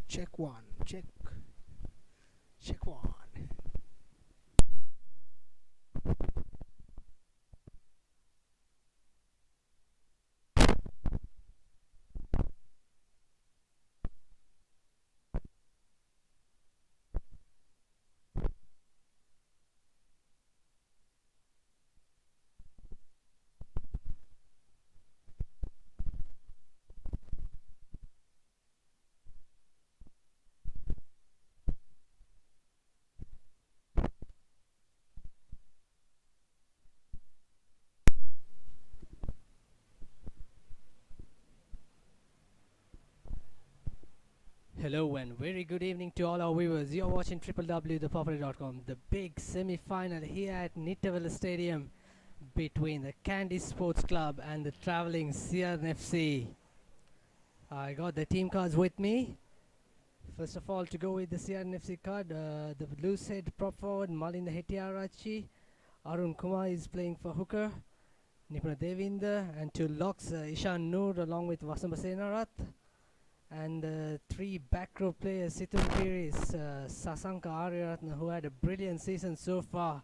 Check one. Check one. Hello and very good evening to all our viewers. You're watching www.ThePapare.com. The big semi-final here at Nittavella Stadium between the Kandy Sports Club and the travelling CR&FC. I got the team cards with me. First of all, to go with the CR&FC card, the loose head prop forward Malinda Hetiarachi. Arun Kumar is playing for hooker. Nipuna Devinder, and two locks, Ishan Noor along with Vasamba Senarath. And three back row players, Situn Piris, Sasanka Aryaratna, who had a brilliant season so far.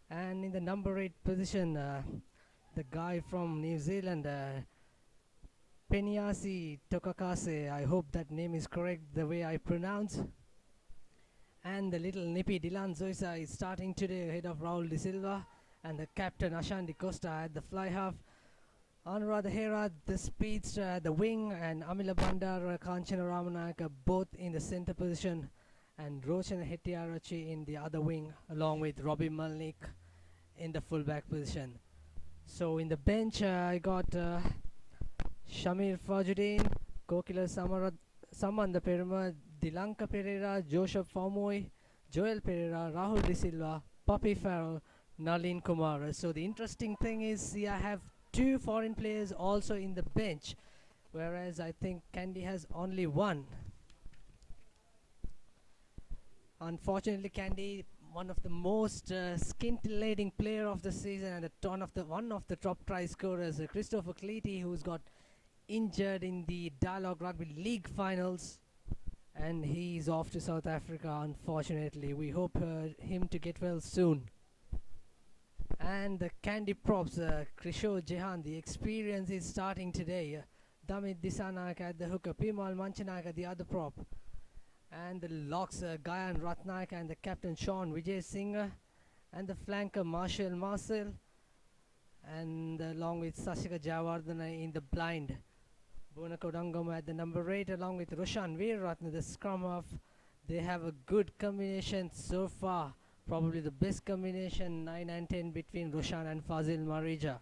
And in the number 8 position, the guy from New Zealand, Peniasi Tokakase, I hope that name is correct the way I pronounce. And the little nippy Dylan Zoisa is starting today ahead of Raul De Silva. And the captain Ashan Di Costa at the fly half. Anuradha Hera, the speedster at the wing, and Amila Bandar, Kanchana Ramanaka both in the center position, and Roshan Hetiarachi in the other wing, along with Robbie Malnik in the fullback position. So in the bench, I got Shamir Fajuddin, Kokila Samanda Peruma, Dilanka Pereira, Joseph Famoy, Joel Pereira, Rahul De Silva, Papi Farrell, Nalin Kumar. So the interesting thing is, I have two foreign players also in the bench, whereas I think Kandy has only one. Unfortunately, Kandy, one of the most scintillating player of the season and one of the top try scorers, Christopher Cleety, who's got injured in the Dialogue Rugby League finals, and he's off to South Africa, unfortunately. We hope him to get well soon. And the Kandy props, Krishore Jehan, the experience is starting today. Damit Disanak at the hooker, Pimal Manchanak at the other prop. And the locks, Gayan Ratnak and the captain Sean Vijay Singh. And the flanker Marshall Marcel. And along with Sashika Javardhana in the blind. Bonakodangam at the number 8 along with Roshan Veerratna, the scrum half. They have a good combination so far. Probably the best combination, 9 and 10 between Roshan and Fazil Marija.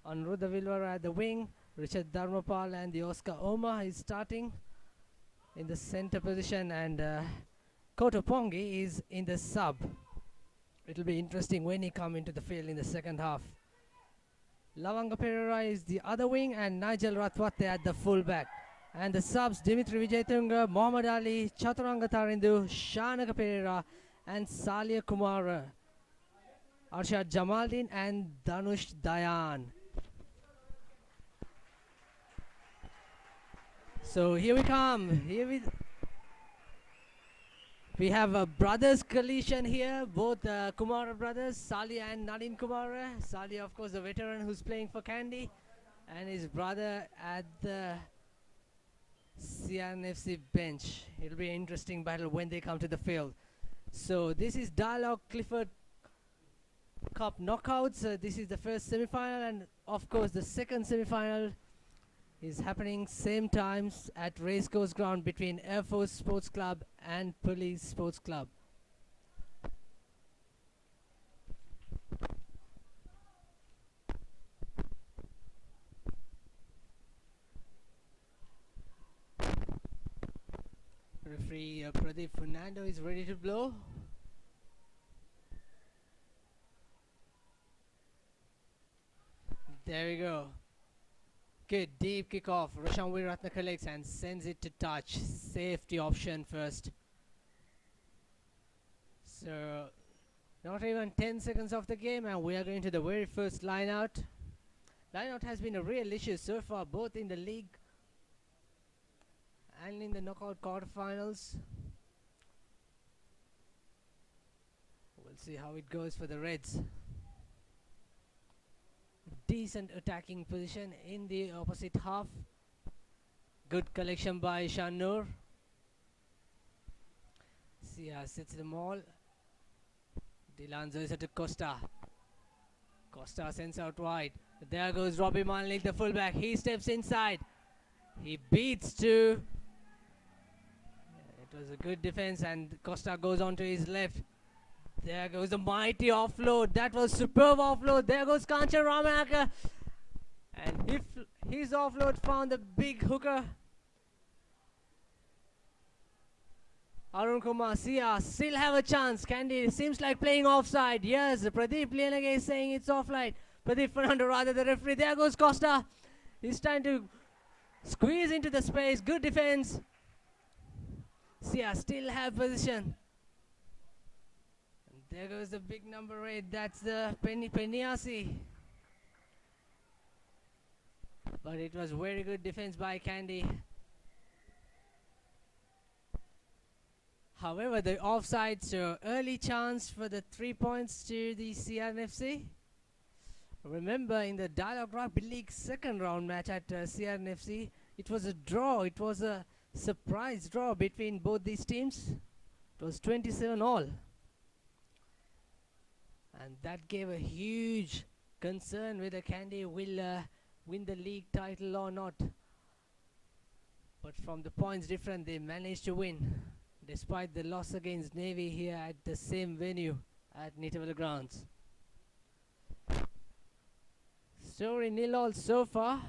Anuruddha Vilwara at the wing, Richard Dharmapal and the Oscar Oma is starting in the center position, and Koto Pongi is in the sub. It'll be interesting when he come into the field in the second half. Lavanga Pereira is the other wing, and Nigel Rathwate at the fullback. And the subs, Dimitri Vijayatunga, Mohammad Ali, Chaturanga Tarindu, Shanaka Pereira, and Salia Kumar, Arshad Jamaldin and Danush Dayan. So here we come. We have a brothers collision here, both Kumara brothers, Salia and Nalin Kumara. Salia, of course, the veteran who's playing for Kandy, and his brother at the CR&FC bench. It'll be an interesting battle when they come to the field. So this is Dialogue Clifford Cup knockouts. This is the first semi-final, and of course the second semi-final is happening same times at Racecourse Ground between Air Force Sports Club and Police Sports Club. Referee Pradeep Fernando is ready to blow. There we go. Good deep kickoff. Roshan Veeratna collects and sends it to touch. Safety option first. So not even 10 seconds of the game, and we are going to the very first line out. Line out has been a real issue so far, both in the league and still in the knockout quarterfinals. We'll see how it goes for the Reds. Decent attacking position in the opposite half. Good collection by Shanur. CR sets them all. Dilanzo is to Costa. Costa sends out wide. There goes Robbie Malik, the fullback. He steps inside. He beats two. It was a good defense, and Costa goes on to his left. There goes the mighty offload. That was superb offload. There goes Kanchan Ramanaka. And his offload found the big hooker. Arun Kumar, CR still have a chance. Kandy seems like playing offside. Yes, Pradeep Lianage is saying it's offside. Pradeep Fernando, rather the referee. There goes Costa. He's trying to squeeze into the space. Good defense. CR still have position. And there goes the big number 8. That's the Peniasi. But it was very good defense by Kandy. However, the offside, so early chance for the 3 points to the CR&FC. Remember, in the Dialogue Rugby League second round match at CR&FC, it was a draw. It was a surprise draw between both these teams. It was 27 all. And that gave a huge concern whether Kandy will win the league title or not. But from the points difference, they managed to win, despite the loss against Navy here at the same venue at Nitavella Grounds. Story 0-all so far.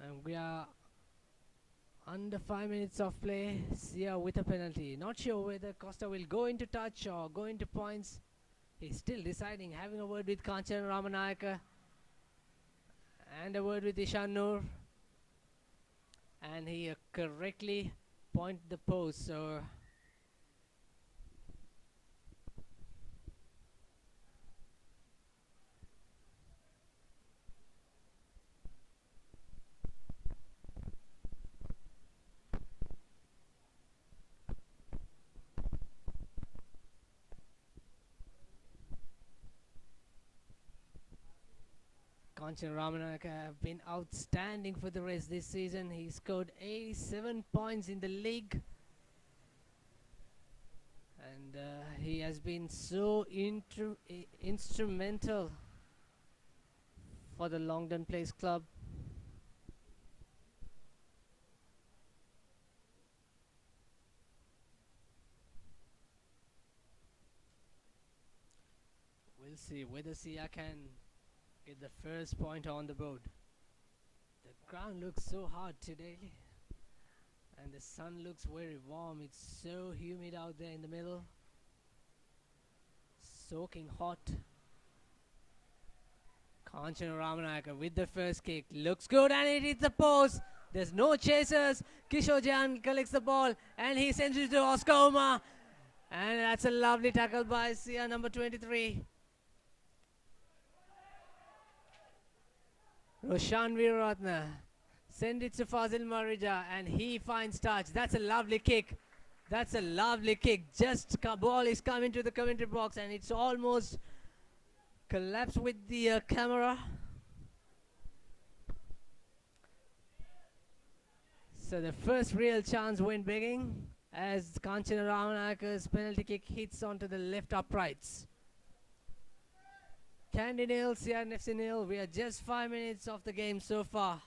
And we are under 5 minutes of play. CR with a penalty. Not sure whether Costa will go into touch or go into points. He's still deciding, having a word with Kanchan Ramanayaka and a word with Ishan Noor. And he correctly pointed the post. So Kanchan Ramanayaka have been outstanding for the Reds this season. He scored 87 points in the league. And he has been so instrumental for the Longdon Place club. We'll see whether CR can get the first point on the board. The ground looks so hard today, and the sun looks very warm. It's so humid out there in the middle, soaking hot. Kanchan Ramanayaka with the first kick, looks good, and it hits the post. There's no chasers. Kishore Jan collects the ball, and he sends it to Oscar Uma, and that's a lovely tackle by CR number 23. Roshan Veeratna send it to Fazil Marija, and he finds touch. That's a lovely kick. That's a lovely kick. Just ball is coming to the commentary box, and it's almost collapsed with the camera. So the first real chance went begging as Kanchan Ramanayaka's penalty kick hits onto the left uprights. Kandy 0, CR&FC 0. We are just 5 minutes of the game so far.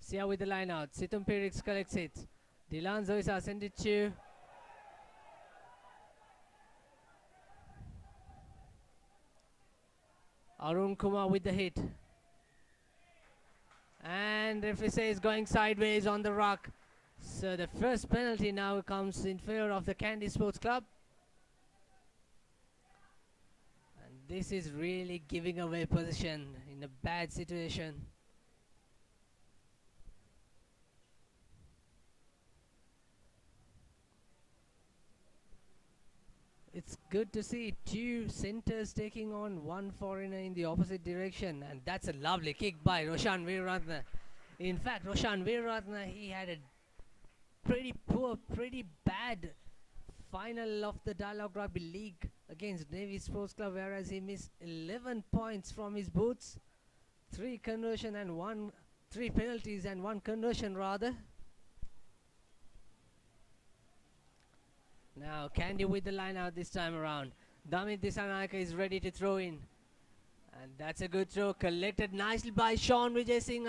CR with the line out. Situm Pirix collects it. Dilan Zoisa send it to Arun Kumar with the hit. And referee says going sideways on the rock. So the first penalty now comes in favor of the Kandy Sports Club. This is really giving away position in a bad situation. It's good to see two centers taking on one foreigner in the opposite direction, and that's a lovely kick by Roshan Veeratna. In fact, Roshan Veeratna, he had a pretty poor, pretty bad final of the Dialogue Rugby League against Navy Sports Club, whereas he missed 11 points from his boots, three penalties and one conversion rather. Now Kandy with the line out this time around. Damit Dissanayake is ready to throw in. And that's a good throw, collected nicely by Sean Vijay Singh.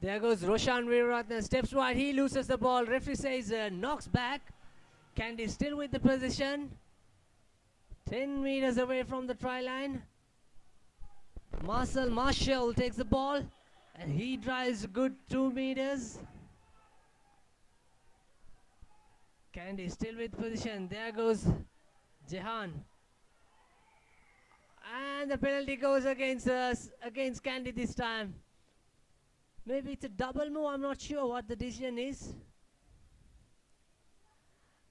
There goes Roshan Veeratna, steps wide, he loses the ball. Referee says knocks back. Kandy still with the position. 10 meters away from the try line. Marshall takes the ball and he drives a good 2 meters. Kandy still with position. There goes Jehan. And the penalty goes against Kandy this time. Maybe it's a double move, I'm not sure what the decision is.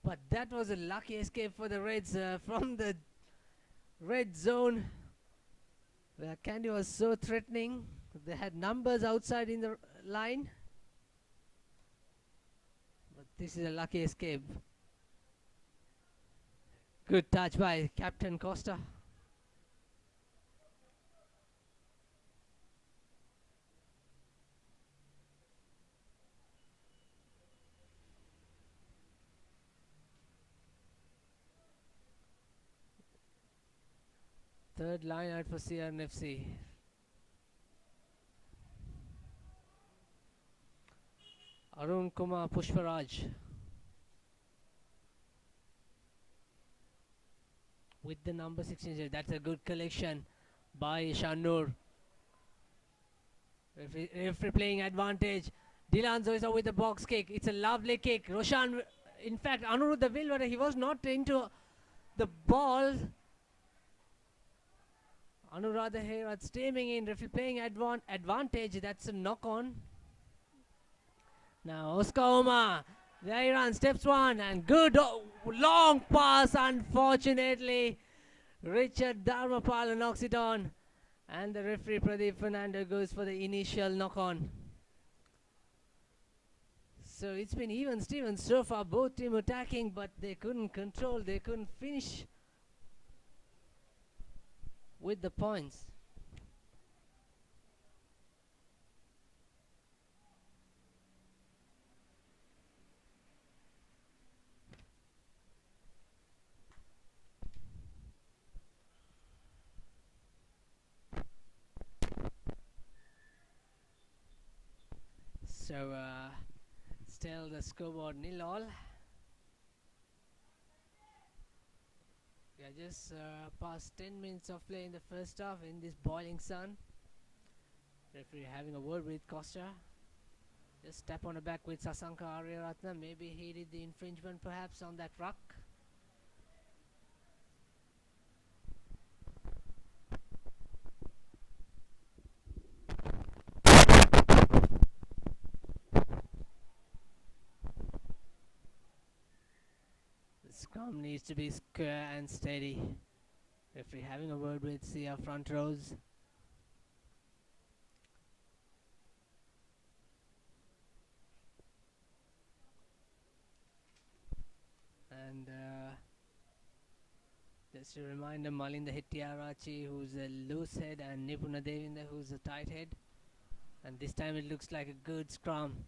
But that was a lucky escape for the Reds from the red zone, where Kandy was so threatening. They had numbers outside in the line. But this is a lucky escape. Good touch by Captain Costa. Third line out for CR&FC. Arun Kumar Pushparaj with the number 16. That's a good collection by Shanur. Referee playing advantage. Dylan Zoisa with the box kick. It's a lovely kick. Roshan, in fact, Anuruddha Vilwara, he was not into the ball. Anuradha Herat steaming in, referee playing advantage. That's a knock on. Now Oscar Omar, there he runs, steps one, and good long pass. Unfortunately, Richard Dharmapala knocks it on, and the referee Pradeep Fernando goes for the initial knock on. So it's been even Steven so far, both team attacking, but they couldn't control, they couldn't finish with the points. So still the scoreboard 0-0. We are just past 10 minutes of play in the first half in this boiling sun. Referee having a word with Costa. Just tap on the back with Sasanka Aryaratna. Maybe he did the infringement perhaps on that ruck. The scrum needs to be square and steady. Referee having a word with CR front rows. And just a reminder, Malinda Hettiarachi, who's a loose head, and Nipuna Devinda, who's a tight head. And this time it looks like a good scrum.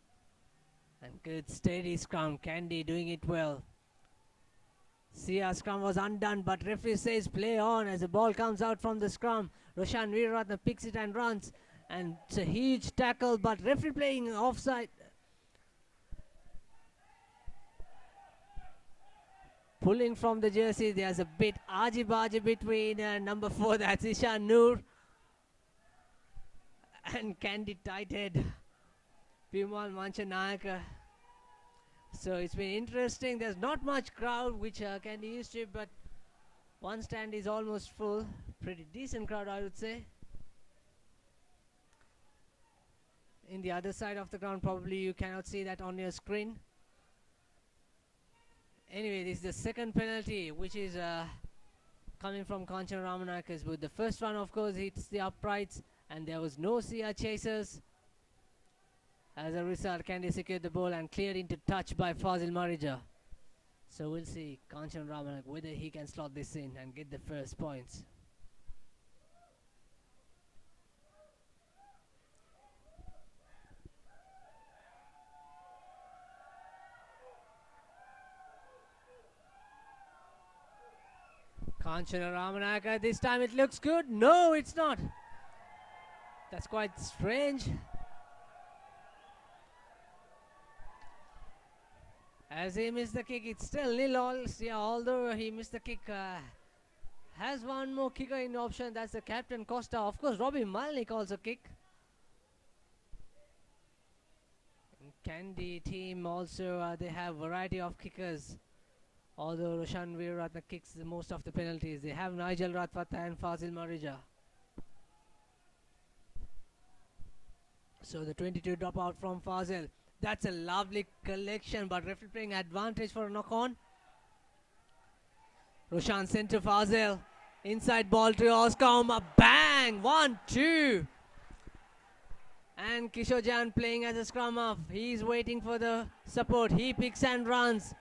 And good steady scrum. Kandy doing it well. CR scrum was undone, but referee says play on as the ball comes out from the scrum. Roshan Veeratna picks it and runs. And it's a huge tackle, but referee playing offside. Pulling from the jersey, there's a bit argy-bargy between number 4, that's Ishan Noor, and Kandy tighthead Pimal Manchanayaka. So it's been interesting. There's not much crowd, which Kandy used to, but one stand is almost full. Pretty decent crowd, I would say. In the other side of the ground, probably you cannot see that on your screen. Anyway, this is the second penalty, which is coming from Kanchan Ramanaka's booth. The first one, of course, hits the uprights, and there was no CR chasers. As a result, Kandy secured the ball and cleared into touch by Fazil Marija. So we'll see Kanchan Ramanak whether he can slot this in and get the first points. Kanchana Ramanaka, this time it looks good. No, it's not. That's quite strange. As he missed the kick, it's still nil all. Yeah, although he missed the kick, has one more kicker in option. That's the captain Costa. Of course, Robbie Malnik also kick. Kandy team also, they have variety of kickers. Although Roshan Veeratna kicks most of the penalties, they have Nigel Ratwata and Fazil Marija. So the 22 drop out from Fazil. That's a lovely collection, but referee playing advantage for a knock on. Roshan sent to Fazil. Inside ball to Oscar. Bang! 1-2. And Kishore Jan playing as a scrum half. He's waiting for the support. He picks and runs.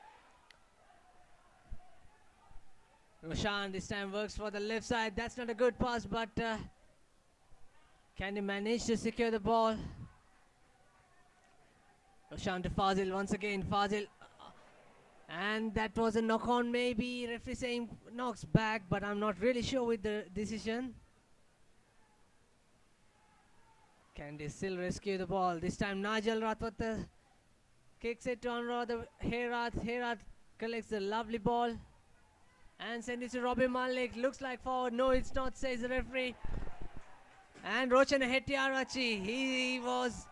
Roshan this time works for the left side. That's not a good pass, but can he manage to secure the ball? Roshan to Fazil once again. Fazil. And that was a knock on, maybe. Referee saying knocks back, but I'm not really sure with the decision. Can they still rescue the ball? This time Nigel Ratwata kicks it to Anurad Herat. Herat collects the lovely ball and sends it to Robbie Malik. Looks like forward. No, it's not, says the referee. And Roshan Hettiarachi, he was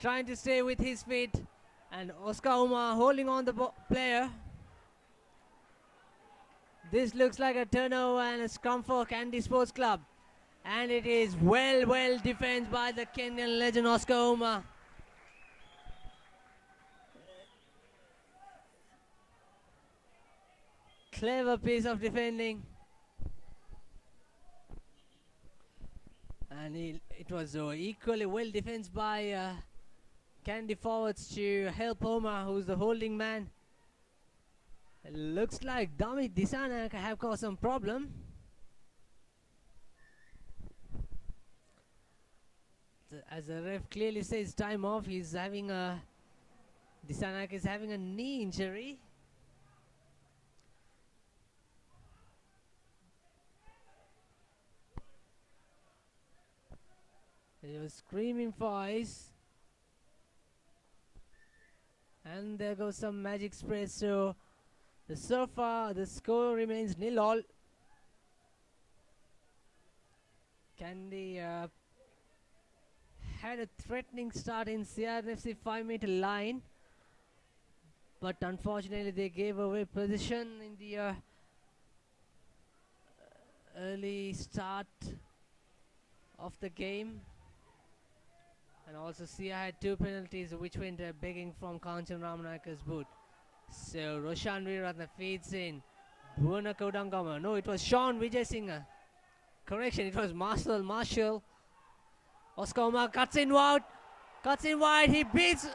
trying to stay with his feet. And Oscar Umar holding on the player. This looks like a turnover and a scrum for Kandy Sports Club. And it is well defended by the Kenyan legend Oscar Umar. Clever piece of defending. And it was equally well defended by Kandy forwards to help Omar, who's the holding man. It looks like Damit Disana have caused some problem. As the ref clearly says time off, he's having a Disanak is having a knee injury. He was screaming for ice. And there goes some magic spray. So far the score remains 0-all. Kandy had a threatening start in CR&FC 5-meter line, but unfortunately they gave away position in the early start of the game. And also CR had 2 penalties which went begging from Kanchan Ramanaka's boot. So Roshan Veeratna feeds in. Bhuwana Kodangama. No, it was Sean Vijay Singh. Correction, it was Marshall. Oscar Umar cuts in wide. He beats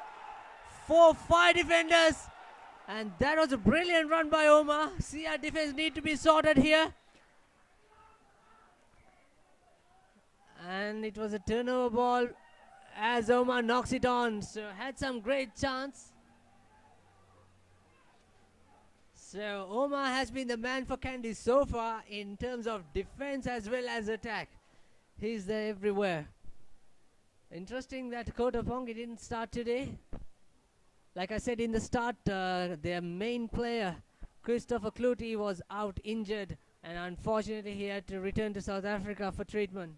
4-5 defenders. And that was a brilliant run by Omar. CR defense need to be sorted here. And it was a turnover ball as Omar knocks it on. So had some great chance. So Omar has been the man for Kandy so far in terms of defense as well as attack. He's there everywhere. Interesting that Kota Pongi didn't start today. Like I said in the start, their main player, Christopher Clutie, was out injured, and unfortunately he had to return to South Africa for treatment.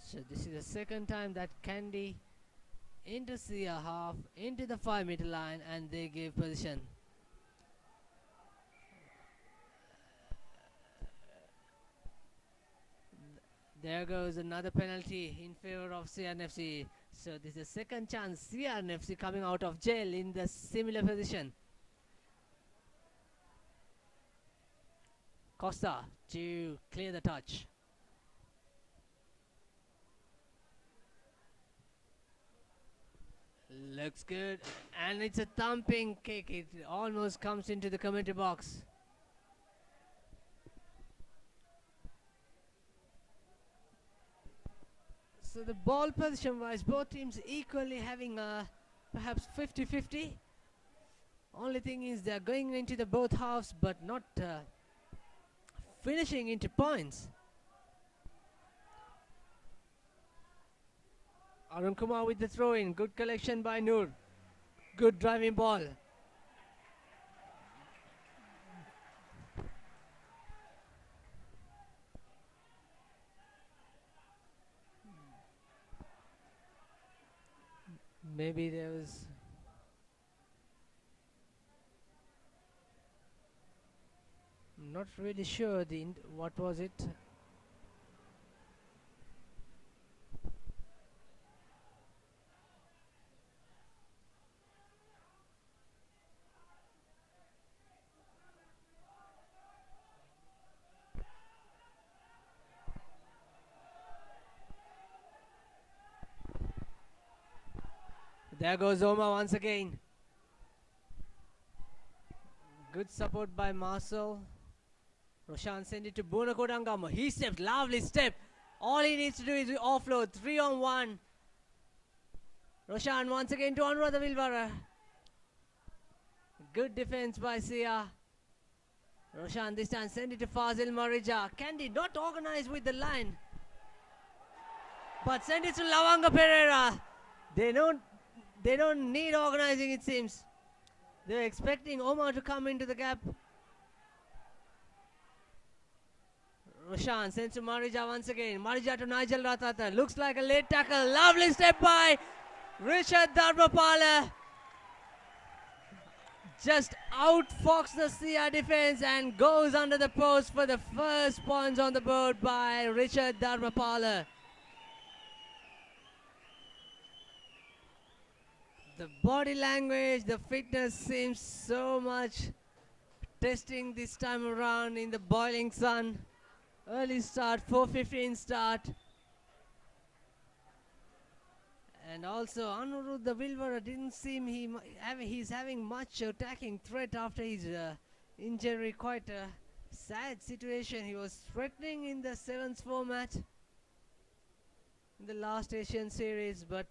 So this is the second time that Kandy into CR half, into the 5-meter line, and they gave position. There goes another penalty in favor of CR&FC. So this is the second chance CR&FC coming out of jail in the similar position. Costa to clear the touch. Looks good. And it's a thumping kick. It almost comes into the commentary box. So the ball position wise, both teams equally having perhaps 50-50. Only thing is they're going into the both halves but not finishing into points. Arun Kumar with the throw in. Good collection by Noor. Good driving ball. Maybe there was. Not really sure what was it. There goes Oma once again. Good support by Marcel. Roshan sent it to Bruno Kodangama. He stepped, lovely step. All he needs to do is offload, 3-on-1. Roshan once again to Anuradha Vilvara. Good defense by Sia. Roshan this time sent it to Fazil Marija. Kandy not organized with the line. But send it to Lavanga Pereira. They don't need organizing, it seems. They're expecting Omar to come into the gap. Roshan sends to Marija once again. Marija to Nigel Ratata. Looks like a late tackle. Lovely step by Richard Dharmapala. Just outfoxed the CR defense and goes under the post for the first points on the board by Richard Dharmapala. The body language, the fitness seems so much testing this time around in the boiling sun. Early start, 4:15 start. And also Anuruddha Vilvara didn't seem he's having much attacking threat after his injury. Quite a sad situation. He was threatening in the sevens format in the last Asian series, but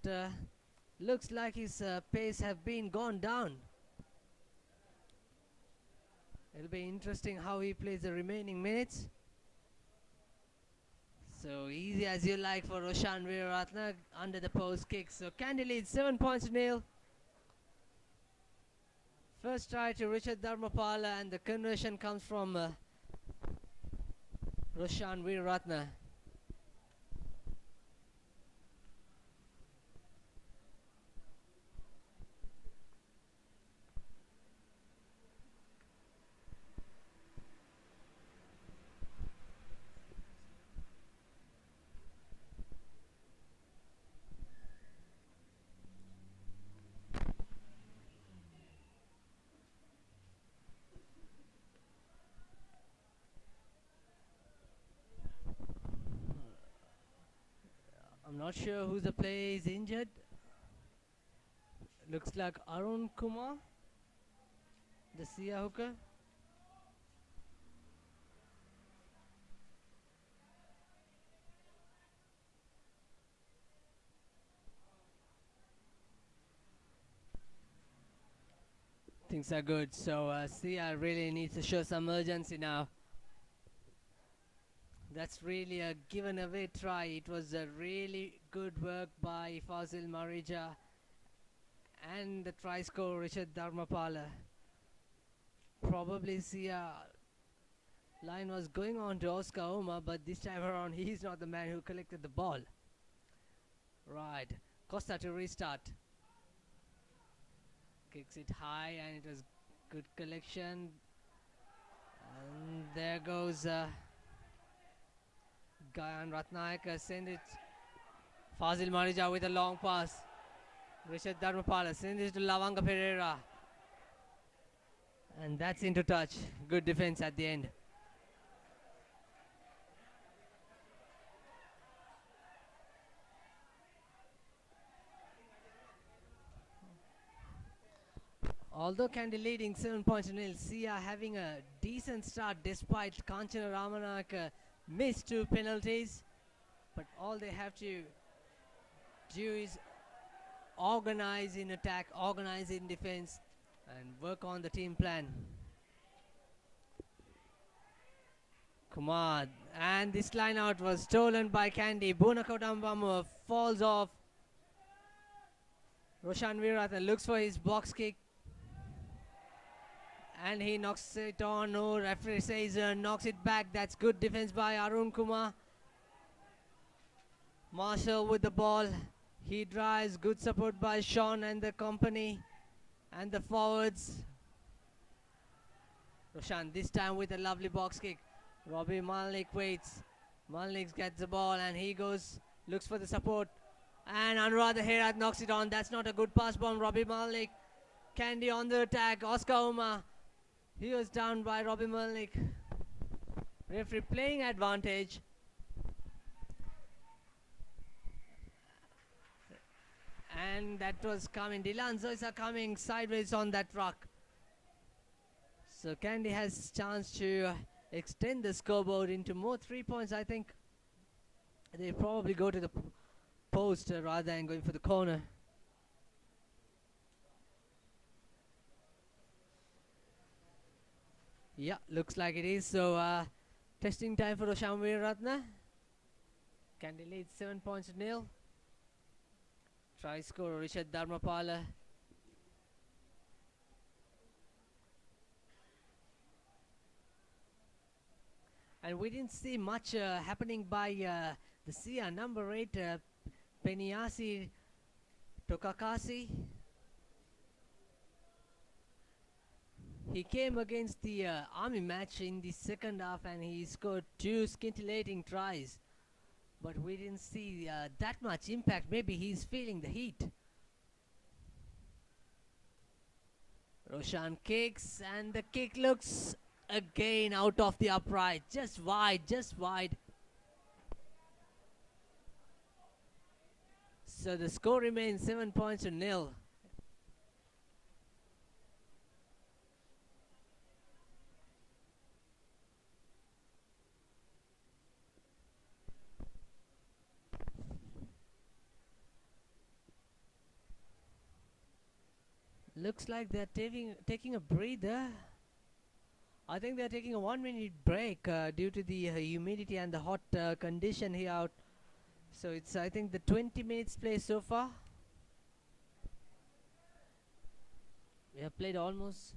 looks like his pace have been gone down. It'll be interesting how he plays the remaining minutes. So easy as you like for Roshan Veeratna under the post kick. So Kandy leads 7 points to nil. First try to Richard Dharmapala and the conversion comes from Roshan Veeratna. I'm not sure who the player is injured. Looks like Arun Kumar, the Sia hooker. Things are good, so Sia really needs to show some urgency now. That's really a given away try. It was a really good work by Fazil Marija and the try scorer Richard Dharmapala. Probably Sia line was going on to Oscar Oma, but this time around he's not the man who collected the ball. Right, Costa to restart. Kicks it high and it was good collection. And there goes Gayan Ratnayaka send it. Fazil Marija with a long pass. Rishad Dharmapala sends it to Lavanga Pereira. And that's into touch. Good defense at the end. Although Kandy leading 7 points to nil, CR having a decent start despite Kanchana Ramanaka missed 2 penalties. But all they have to do is organize in attack, organize in defense, and work on the team plan. Kumar, and this line out was stolen by Kandy. Bunakodambam falls off. Roshan Virathan looks for his box kick. And he knocks it on. No, referee says knocks it back. That's good defense by Arun Kumar. Marshall with the ball. He drives. Good support by Sean and the company. And the forwards. Roshan this time with a lovely box kick. Robbie Malik waits. Malik gets the ball and he goes, looks for the support. And Anuradha Herat knocks it on. That's not a good pass bomb. Robbie Malik. Kandy on the attack. Oscar Uma. He was down by Robbie Malik. Referee playing advantage. And that was coming. Dylan Zoisa coming sideways on that rock. So Kandy has chance to extend the scoreboard into more 3 points. I think they probably go to the post rather than going for the corner. Yeah, looks like it is. So testing time for Roshan Veeratna. Kandy leads 7 points to nil. Try score Rishad Dharmapala. And we didn't see much happening by the CR number 8, Peniasi Tokakasi. He came against the army match in the second half and he scored 2 scintillating tries. But we didn't see that much impact. Maybe he's feeling the heat. Roshan kicks and the kick looks again out of the upright. Just wide, just wide. So the score remains 7 points to nil. Looks like they're taking a breather. I think they're taking a 1-minute break due to the humidity and the hot condition here out. So it's, I think, the 20 minutes play so far. We have played almost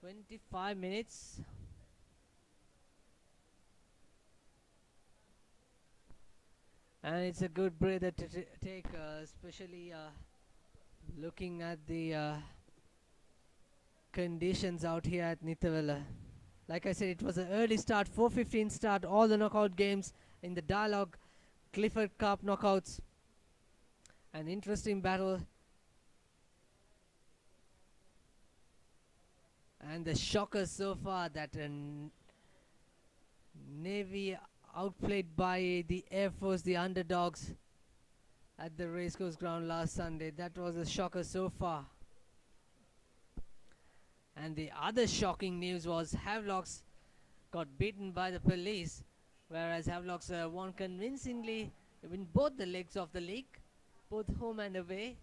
25 minutes. And it's a good breather to take, especially looking at the conditions out here at Nithawala. Like I said, it was an early start, 4:15 start, all the knockout games in the Dialogue Clifford Cup knockouts. An interesting battle. And the shocker so far that Navy outplayed by the Air Force, the underdogs, at the racecourse ground last Sunday. That was a shocker so far. And the other shocking news was Havelocks got beaten by the police, whereas Havelocks won convincingly in both the legs of the league, both home and away.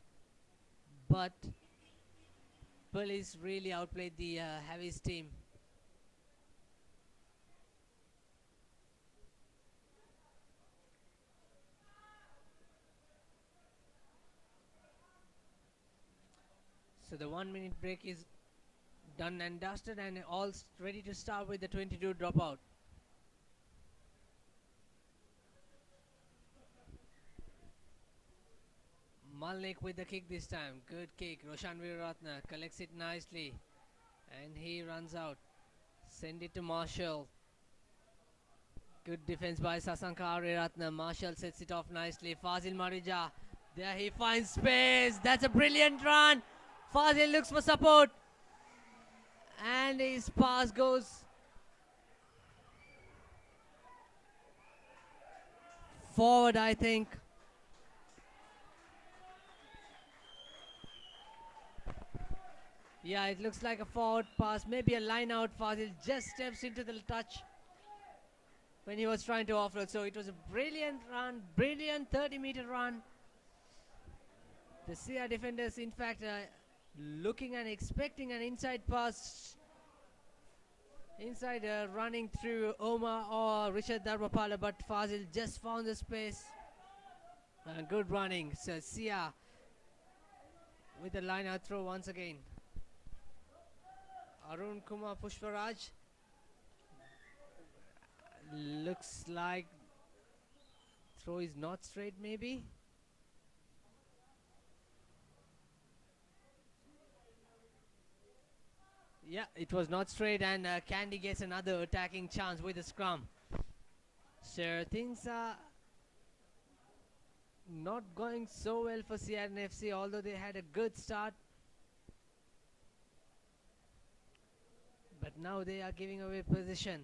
But police really outplayed the Havies team. So the 1-minute break is done and dusted and all ready to start with the 22 dropout. Malik with the kick this time. Good kick. Roshan Veeratna collects it nicely. And he runs out. Send it to Marshall. Good defense by Sasanka Ariratna. Marshall sets it off nicely. Fazil Marija. There he finds space. That's a brilliant run. Fazil looks for support. And his pass goes forward, I think. Yeah, it looks like a forward pass. Maybe a line out. Fazil just steps into the touch when he was trying to offload. So it was a brilliant run, brilliant 30-meter run. The CR defenders, in fact, looking and expecting an inside pass. Inside running through Omar or Richard Dharmapala, but Fazil just found the space. Good running. So CR with the line out throw once again. Arun Kumar Pushparaj. Looks like throw is not straight, maybe. Yeah, it was not straight, and Kandy gets another attacking chance with the scrum. So things are not going so well for CR&FC, although they had a good start. But now they are giving away position.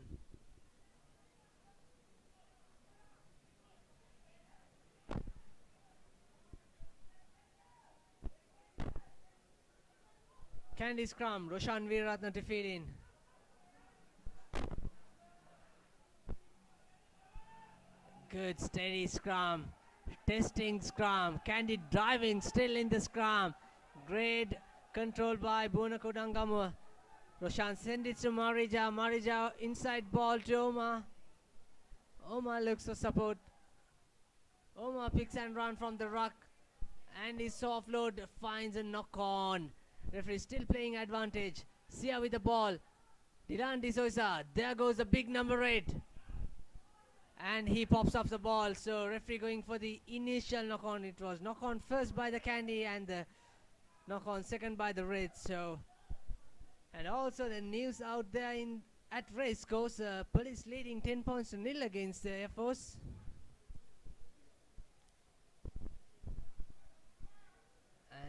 Kandy scrum, Roshan Veeratna to feed in. Good steady scrum, testing scrum. Kandy driving still in the scrum. Great control by Bunakodangamu. Roshan send it to Marija. Marija inside ball to Omar. Omar looks for support. Omar picks and run from the ruck. And his offload finds a knock on. Referee still playing advantage. Sia with the ball. Dylan D'Souza. There goes the big number 8. And he pops up the ball. So referee going for the initial knock on. It was knock on first by the Kandy and the knock on second by the Red. So, and also the news out there at race course. Police leading 10 points to nil against the Air Force.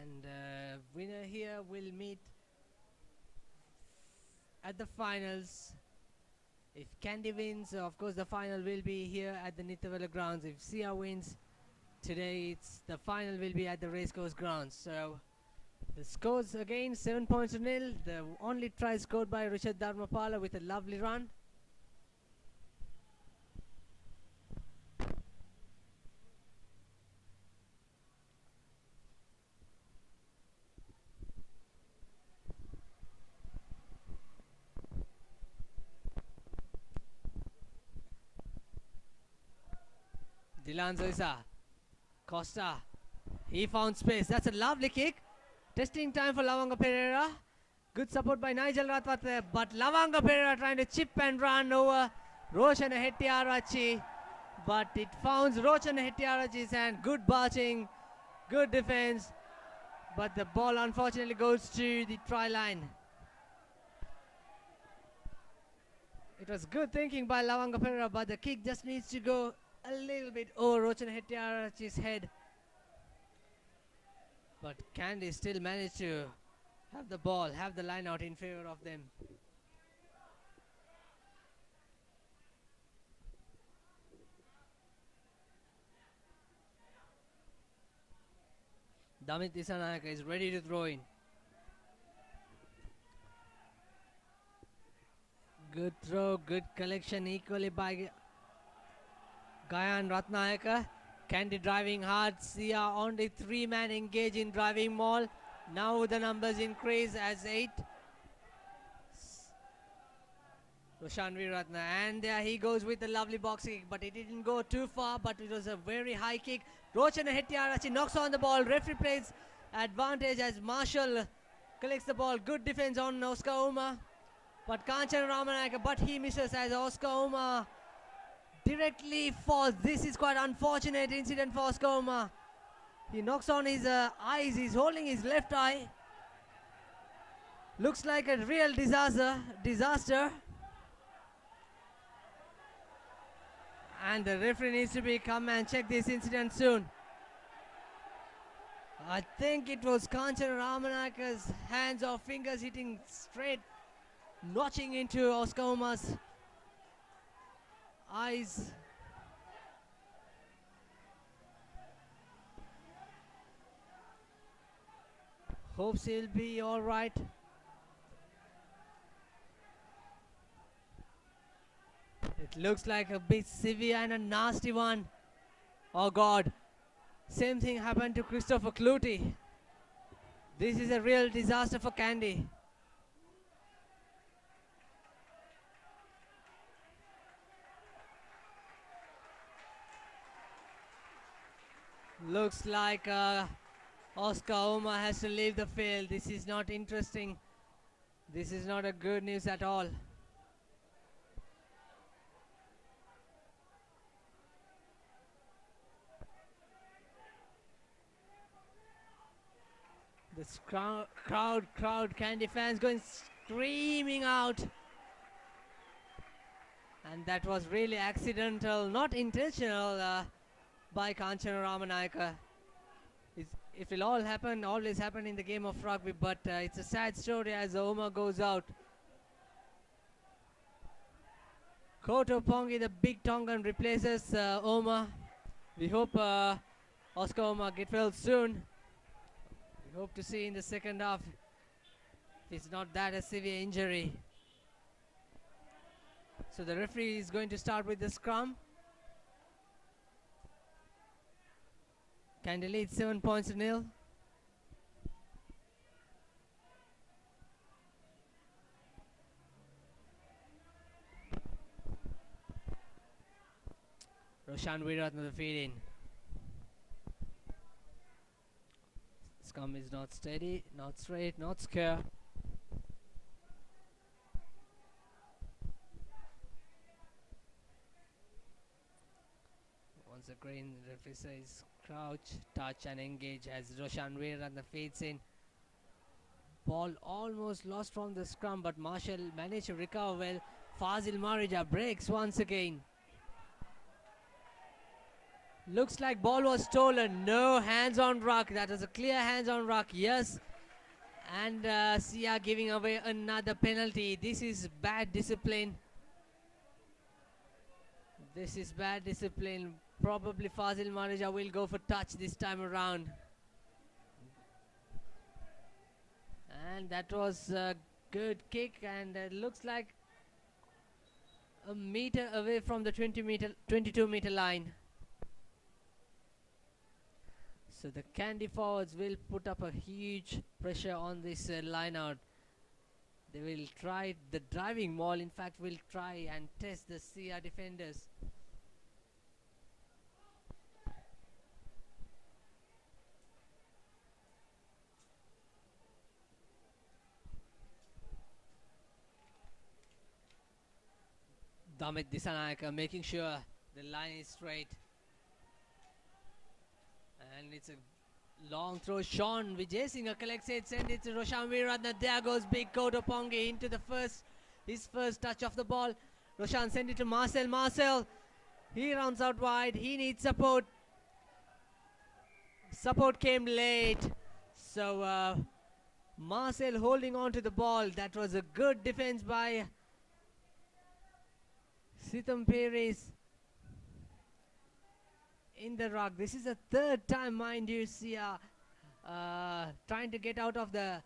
And winner here will meet at the finals. If Kandy wins, of course the final will be here at the Nithavela grounds. If CR wins today, the final will be at the racecourse grounds. So the scores again 7 points to nil. The only try scored by Richard Dharmapala with a lovely run. Dylan Zoisa. Costa. He found space. That's a lovely kick. Testing time for Lavanga Pereira. Good support by Nigel Rathwat there. But Lavanga Pereira trying to chip and run over Roshan Hettiarachi. But it founds Roshan Hettiarachi's hand. Good barching. Good defense. But the ball unfortunately goes to the try line. It was good thinking by Lavanga Pereira, but the kick just needs to go a little bit over Roshan Hettiarachi's head. But Kandy still managed to have the ball, have the line out in favor of them. Damit Disanayaka is ready to throw in. Good throw, good collection equally by Gayan Ratnayaka. Kandy driving hard. CR only 3-man engage in driving maul. Now the numbers increase as 8. Roshan Veeratna, and there he goes with the lovely box kick, but it didn't go too far, but it was a very high kick. Roshan Hettiarachi knocks on the ball. Referee plays advantage as Marshall collects the ball. Good defense on Oscar Oma, but Kanchan Ramanayaka, but he misses as Oscar Oma directly falls. This is quite unfortunate incident for Oscar Oma. He knocks on his eyes. He's holding his left eye. Looks like a real disaster. And the referee needs to be come and check this incident soon. I think it was Kanchana Ramanaka's hands or fingers hitting straight, notching into Oscar Uma's eyes. Hopes he'll be alright. It looks like a bit severe and a nasty one. Oh God. Same thing happened to Christopher Clutie. This is a real disaster for Kandy. Looks like Oscar Uma has to leave the field. This is not interesting. This is not a good news at all. This crowd, Kandy fans going screaming out. And that was really accidental, not intentional by Kanchana Ramanayaka. It will all happen, always happen in the game of rugby, but it's a sad story as Oma goes out. Koto Pongi, the big Tongan, replaces Oma. We hope Oscar Oma get well soon. We hope to see in the second half. It's not that a severe injury. So the referee is going to start with the scrum. Kandy leads 7 points to nil. Roshan Virat the feed in. Scrum is not steady, not straight, not square. Once again, the referee says crouch, touch and engage as Roshan Virat feeds in. Ball almost lost from the scrum, but Marshall managed to recover well. Fazil Marija breaks once again. Looks like ball was stolen. No, hands on ruck. That was a clear hands on ruck. Yes. And CR giving away another penalty. This is bad discipline. This is bad discipline. Probably Fazil Marija will go for touch this time around. And that was a good kick, and it looks like a meter away from the 22 meter line. So the Kandy forwards will put up a huge pressure on this line out. They will try the driving maul, in fact will try and test the CR defenders. Damit Disanayaka making sure the line is straight. And it's a long throw. Sean Vijay Singh collects it, send it to Roshan Viratna. There goes big Koto Pongi into the his first touch of the ball. Roshan send it to Marcel. Marcel, he runs out wide. He needs support. Support came late. So Marcel holding on to the ball. That was a good defense by ThePapare in the ruck. This is the third time, mind you, CR trying to get out of the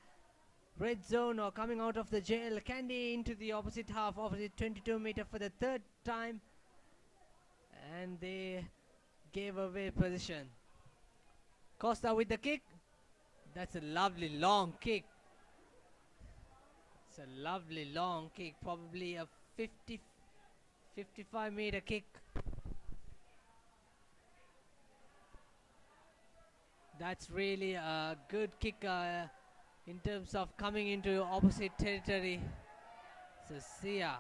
red zone or coming out of the jail. Kandy into the opposite half, opposite 22 meter for the third time, and they gave away position. Costa with the kick. That's a lovely long kick. It's a lovely long kick, probably a 55 meter kick. That's really a good kick in terms of coming into opposite territory. So CR.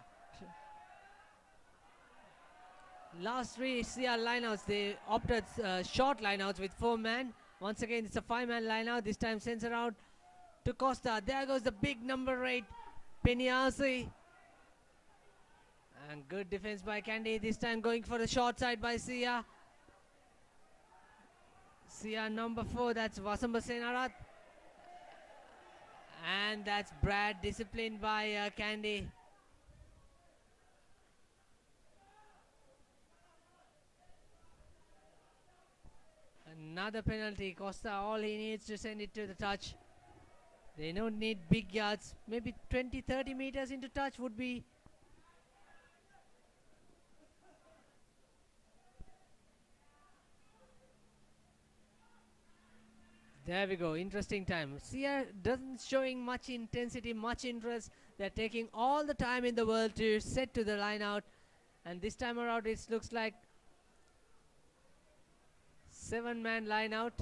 Last three CR lineouts, they opted short lineouts with 4 men. Once again, it's a 5-man lineout. This time sends it out to Costa. There goes the big number 8, Peniasi. And good defense by Kandy. This time going for the short side by Sia. Sia number 4. That's Vasamba Senarat. And that's Brad, disciplined by Kandy. Another penalty. Costa, all he needs to send it to the touch. They don't need big yards. Maybe 20-30 meters into touch would be. There we go. Interesting time. CR doesn't showing much intensity, much interest. They're taking all the time in the world to set to the line out. And this time around it looks like 7-man line out.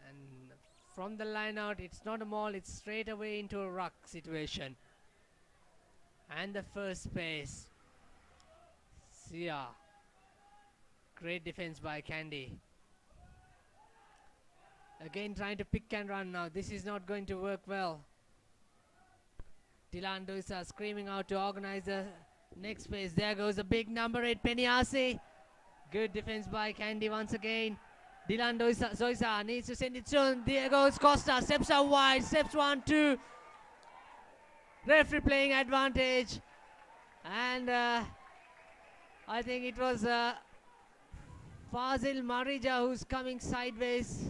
And from the line out, it's not a maul, it's straight away into a ruck situation. And the first space. Sia. Great defense by Kandy. Again trying to pick and run now. This is not going to work well. Dylan Doisa screaming out to organize the next phase. There goes the big number 8, Peniasi. Good defense by Kandy once again. Dylan Doisa needs to send it soon. There goes Costa. Steps out wide. Steps 1, 2. Referee playing advantage. And I think it was Fazil Marija who's coming sideways.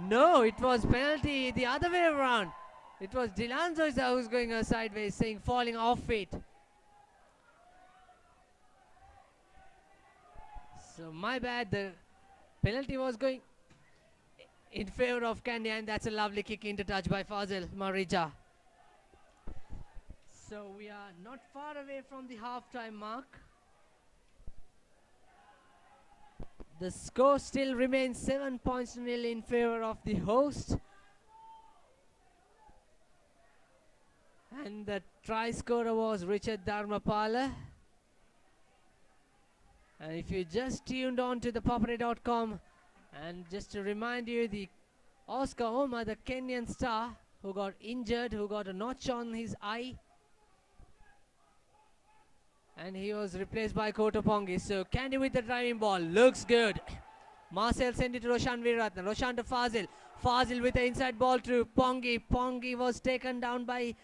No, it was penalty the other way around. It was Dylan Zoisa who's going sideways, saying falling off it. So my bad, the penalty was going in favor of Kandy, and that's a lovely kick into touch by Fazil Marija. So we are not far away from the halftime mark. The score still remains 7 points to nil in favor of the host. And the try scorer was Richard Dharmapala. And if you just tuned on to ThePapare.com, and just to remind you, the Oscar Oma, the Kenyan star who got injured, who got a notch on his eye, and he was replaced by Koto Pongi. So Kandy with the driving ball. Looks good. Marcel sent it to Roshan Viratna. Roshan to Fazil. Fazil with the inside ball to Pongi. Pongi was taken down by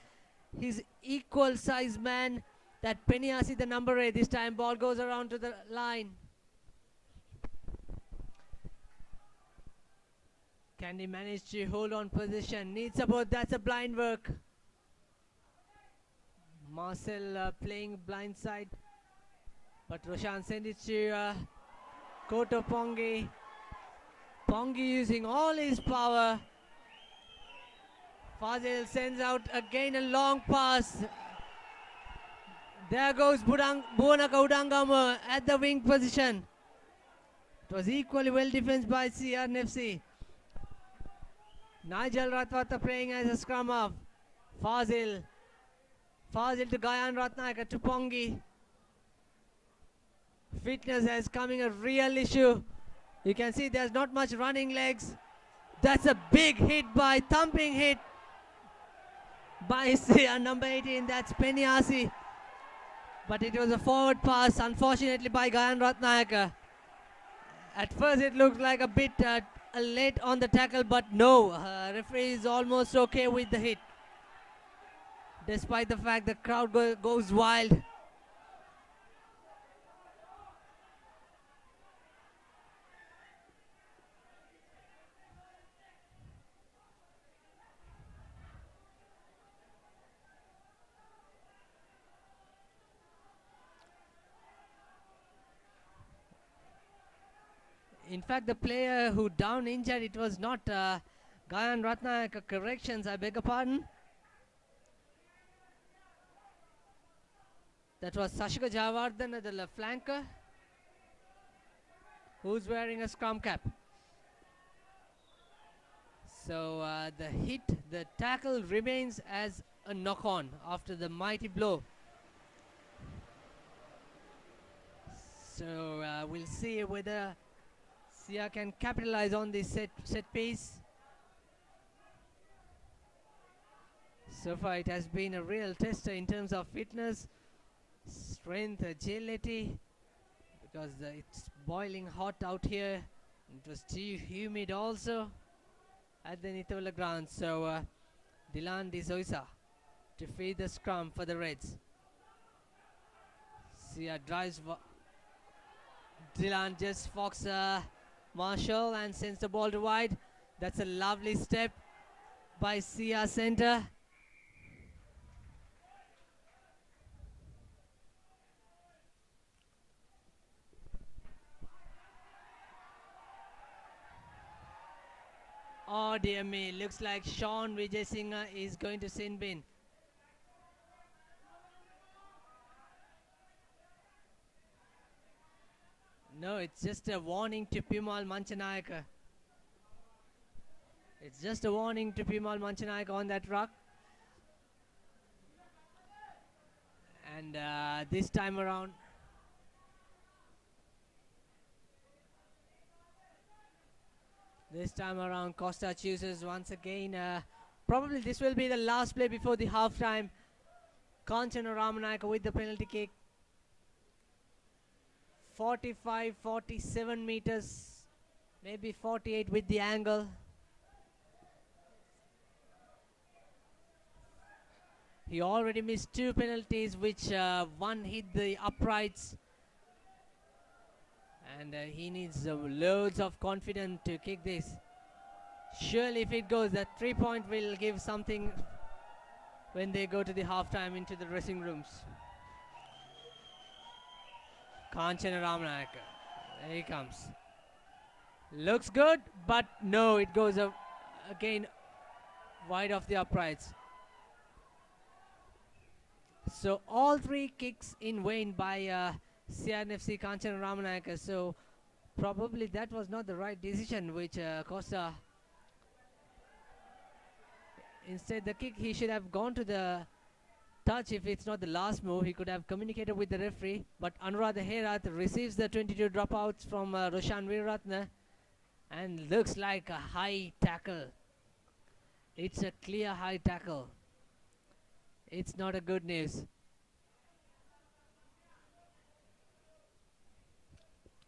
his equal size man. That Peniasi, the number 8. This time ball goes around to the line. Kandy managed to hold on position. Needs support. That's a blind work. Marcel playing blind side, but Roshan sent it to Koto Pongi. Pongi using all his power. Fazil sends out again a long pass. There goes Buonaka Udangama at the wing position. It was equally well defended by CR&FC. Nigel Ratwata playing as a scrum half. Fazil to Gayan Ratnayaka to Pongi. Fitness is coming a real issue. You can see there's not much running legs. That's a big hit by thumping hit by number 18. That's Peniasi. But it was a forward pass, unfortunately, by Gayan Ratnayaka. At first it looked like a bit late on the tackle, but no. Referee is almost okay with the hit, despite the fact the crowd goes wild. In fact, the player who down injured, it was not Gayan Ratnayaka. Corrections, I beg your pardon. That was Sashika Javardhan, the left flanker, who's wearing a scrum cap. So the tackle remains as a knock-on after the mighty blow. So we'll see whether Sia can capitalize on this set piece. So far it has been a real tester in terms of fitness, strength, agility, because it's boiling hot out here. It was too humid also at the Nitola ground. So Dylan D'Souza to feed the scrum for the Reds. Sia drives. Dylan just fox Marshall and sends the ball to wide. That's a lovely step by Sia center. Oh dear me, looks like Sean Vijay Singh is going to sin bin. No, it's just a warning to Pimal Manchanayaka. It's just a warning to Pimal Manchanayaka on that ruck. And this time around, Costa chooses once again. Probably this will be the last play before the halftime. Kanchana Ramanayaka with the penalty kick. 45, 47 meters, maybe 48 with the angle. He already missed 2 penalties, which one hit the uprights. And he needs loads of confidence to kick this. Surely if it goes, that 3-point will give something when they go to the halftime into the dressing rooms. Kanchana Ramanayaka. There he comes. Looks good, but no, it goes again wide of the uprights. So all 3 kicks in vain by CR&FC Kanchana Ramanayaka. So probably that was not the right decision, which Costa. Instead, the kick, he should have gone to the touch. If it's not the last move, he could have communicated with the referee. But Anuradha Herath receives the 22 dropouts from Roshan Veeratne and looks like a high tackle. It's a clear high tackle. It's not a good news.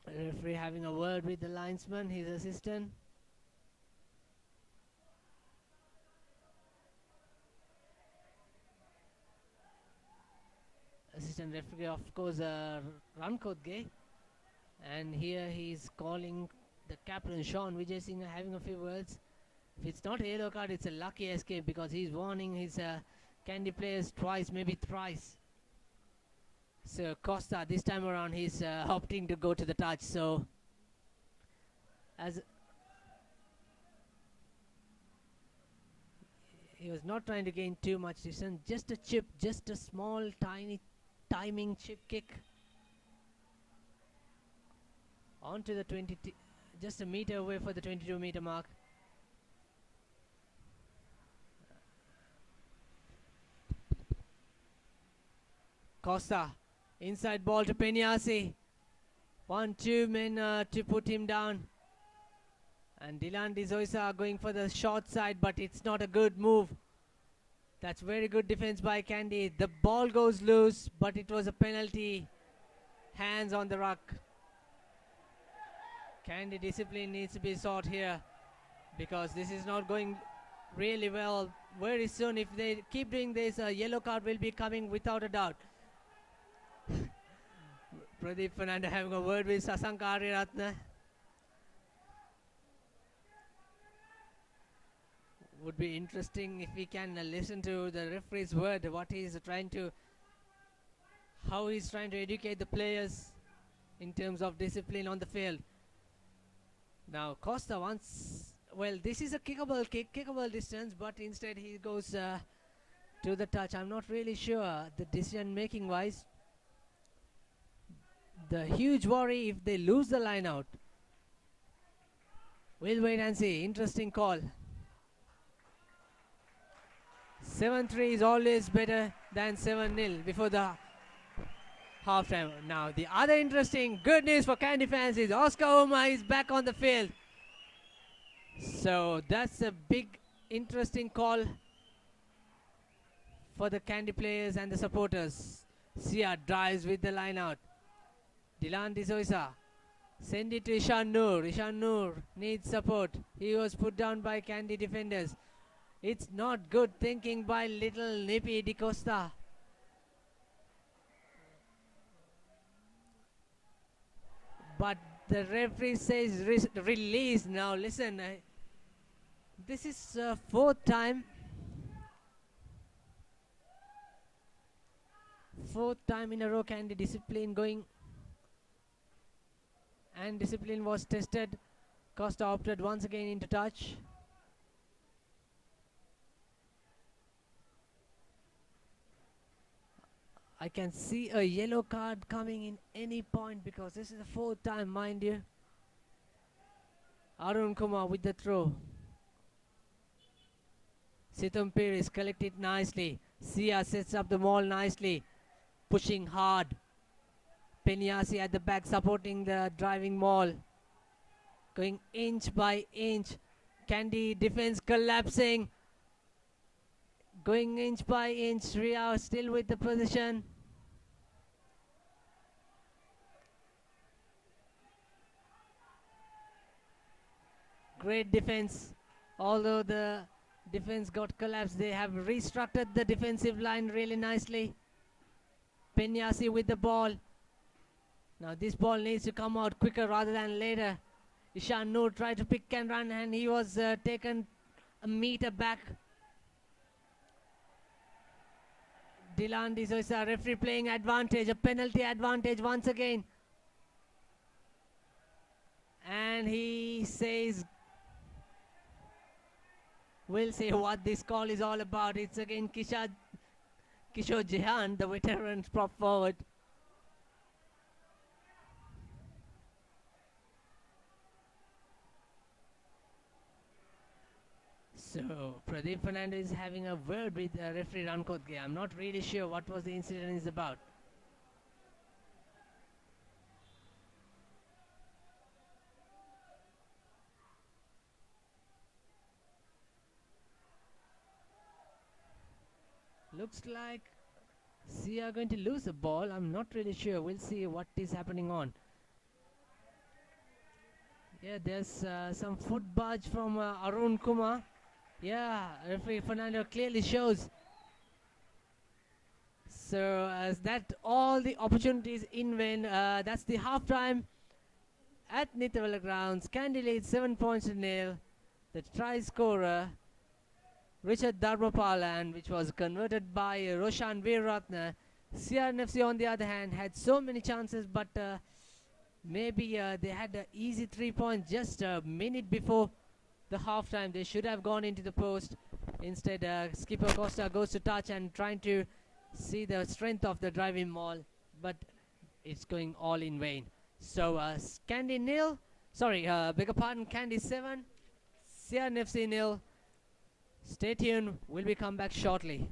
The referee having a word with the linesman, his assistant. Assistant referee, of course, Rankodge. And here he's calling the captain, Sean Vijay Singh, having a few words. If it's not a yellow card, it's a lucky escape, because he's warning his Kandy players twice, maybe thrice. So Costa, this time around, he's opting to go to the touch. So as he was not trying to gain too much distance, just a chip, just a small, tiny timing chip kick onto the 20, just a meter away for the 22-meter mark. Costa, inside ball to Penyasi. 1-2 men to put him down. And Dylan D'Souza going for the short side, but it's not a good move. That's very good defense by Kandy. The ball goes loose, but it was a penalty. Hands on the ruck. Kandy discipline needs to be sought here, because this is not going really well. Very soon, if they keep doing this, a yellow card will be coming without a doubt. Pradeep Fernanda having a word with Sasanka Ariyaratne. Would be interesting if we can listen to the referee's word, what he's trying to, how he's trying to educate the players in terms of discipline on the field. Now Costa wants, well, this is a kickable kick, kickable distance, but instead he goes to the touch. I'm not really sure the decision making wise. The huge worry if they lose the line out. We'll wait and see. Interesting call. 7-3 is always better than 7-0 before the half time. Now, the other interesting good news for Kandy fans is Oscar Oma is back on the field. So that's a big, interesting call for the Kandy players and the supporters. Sia drives with the line out. Dylan D'Souza send it to Ishan Noor. Ishan Noor needs support. He was put down by Kandy defenders. It's not good thinking by little Nippy DeCosta. But the referee says release. Now listen, this is fourth time in a row Kandy discipline going, and discipline was tested. Costa opted once again into touch. I can see a yellow card coming in any point because this is the fourth time, mind you. Arun Kumar with the throw. Sitam Pires collected nicely. Sia sets up the ball nicely, pushing hard. Penyasi at the back supporting the driving maul. Going inch by inch. Kandy defense collapsing. Going inch by inch. Ria still with the position. Great defense. Although the defense got collapsed, they have restructured the defensive line really nicely. Penyasi with the ball. Now this ball needs to come out quicker rather than later. Ishan Noor tried to pick and run and he was taken a meter back. Dylan D'Souza, referee playing advantage, a penalty advantage once again. And he says, we'll see what this call is all about. It's again Kishore Jehan, the veteran prop forward. So Pradeep Fernandez is having a word with referee Rankotge. I'm not really sure what was the incident is about. Looks like Sia are going to lose the ball. I'm not really sure. We'll see what is happening on. Yeah, there's some foot barge from Arun Kumar. Yeah, referee Fernando clearly shows. So as that all the opportunities in vain. That's the halftime at Nitawala grounds. Kandy leads 7 points to nil. The try scorer Richard Dharmapalan, which was converted by Roshan Veeratna. CR&FC on the other hand had so many chances, but maybe they had an easy 3 points just a minute before the halftime. They should have gone into the post. Instead, skipper Costa goes to touch and trying to see the strength of the driving maul, but it's going all in vain. So Kandy nil. Sorry, beg your pardon. Kandy 7, CR&FC nil. Stay tuned. We'll be come back shortly.